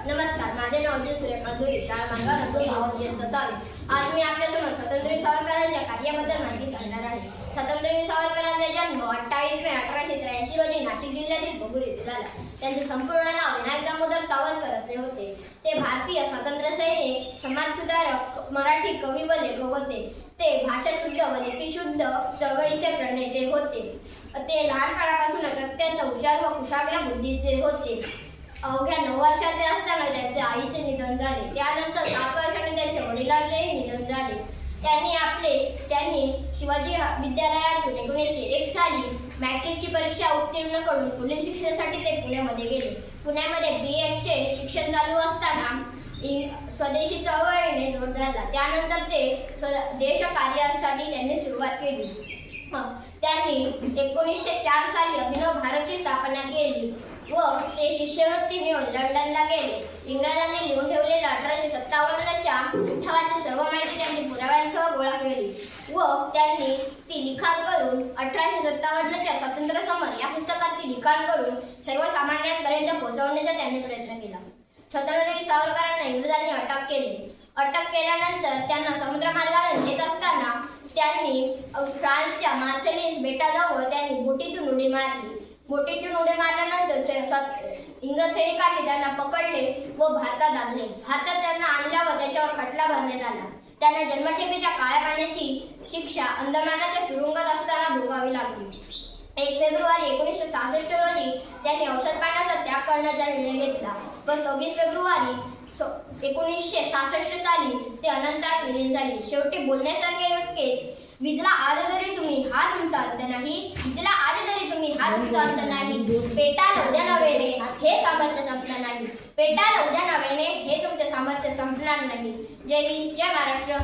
नमस्कार, माझे नाव सूर्यकांत धुरी, शाळा मांगार आज मी आपल्यासमोर स्वातंत्र्यवीर सावरकरांच्या कार्याबद्दल माहिती सांगणार आहे. स्वातंत्र्यवीर सावरकरांचा जन्म 28 मे 1883 रोजी नाशिक जिल्ह्यातील भोगूर येथे झाला. त्यांचे संपूर्ण नाव विनायक दामोदर सावरकर असे होते. ते भारतीय स्वातंत्र्य सैनिक, समाजसुधारक, मराठी कवी व लेखक होते. ते भाषाशुद्ध व लिपीशुद्ध चळवळीचे प्रणेते होते. ते लहानपणापासूनच अत्यंत हुशार व कुशाग्र बुद्धीचे होते. अवघ्या 9 वर्षाचे असताना त्यांचे आईचे निधन झाले. त्यानंतर 7 वर्षांनी त्यांच्या वडिलांचेही निधन झाले. त्यांनी शिवाजी विद्यालयातून 1901 साली मॅट्रिकची परीक्षा उत्तीर्ण करून पुढील शिक्षणासाठी ते पुण्यामध्ये गेले. पुण्यामध्ये BEdचे शिक्षण चालू असताना स्वदेशी चळवळीने जोर धरला. त्यानंतर ते देशकार्यासाठी त्यांनी सुरुवात केली. त्यांनी 1904 साली अभिनव भारतची स्थापना केली व ते शिष्यवृत्ती मिळवून लंडनला गेले. इंग्रजांनी लिहून ठेवलेल्या 1857च्या उठावाची सर्व माहिती त्यांनी पुराव्यांसह गोळा केली व त्यांनी ती लिखाण करून 1857च्या स्वातंत्र्य समर या पुस्तकात ती लिखाण करून सर्वसामान्यांपर्यंत पोहोचवण्याचा त्यांनी प्रयत्न केला. स्वातंत्र्यवीर सावरकरांना इंग्रजांनी अटक केली. अटक केल्यानंतर त्यांना समुद्रमार्गाने नेत असताना त्यांनी फ्रान्सच्या मार्सेलिस बेटाजवळ त्यांनी बोटीतून उडी मारली. बोटीतून उडी मारल्यानंतर इंग्रज सैनिकांनी त्यांना पकडले व भारतात आणले. भारतात त्यांना आणल्यावर त्याच्यावर खटला भरण्यात आला. त्यांना जन्मठेपेच्या काळ्या पाण्याची शिक्षा अंदमानाच्या तुरुंगात असताना भोगावी लागली. 1 फेब्रुवारी 1966 रोजी त्यांनी औषध पाण्याचा त्याग करण्याचा निर्णय घेतला व 26 फेब्रुवारी 1966 साली ते अनंतात विलीन झाले. शेवटी बोलण्यासारखे इतकेच, विजला आज जरी तुम्ही हा तुमचा अंत नाही, विजला आज जरी तुम्ही हा तुमचा अंत नाही, पेटाल उद्या नव्याने हे सामर्थ्य संपणार नाही, पेटाल उद्या नव्याने हे तुमचे सामर्थ्य संपणार नाही. जय हिंद, जय महाराष्ट्र.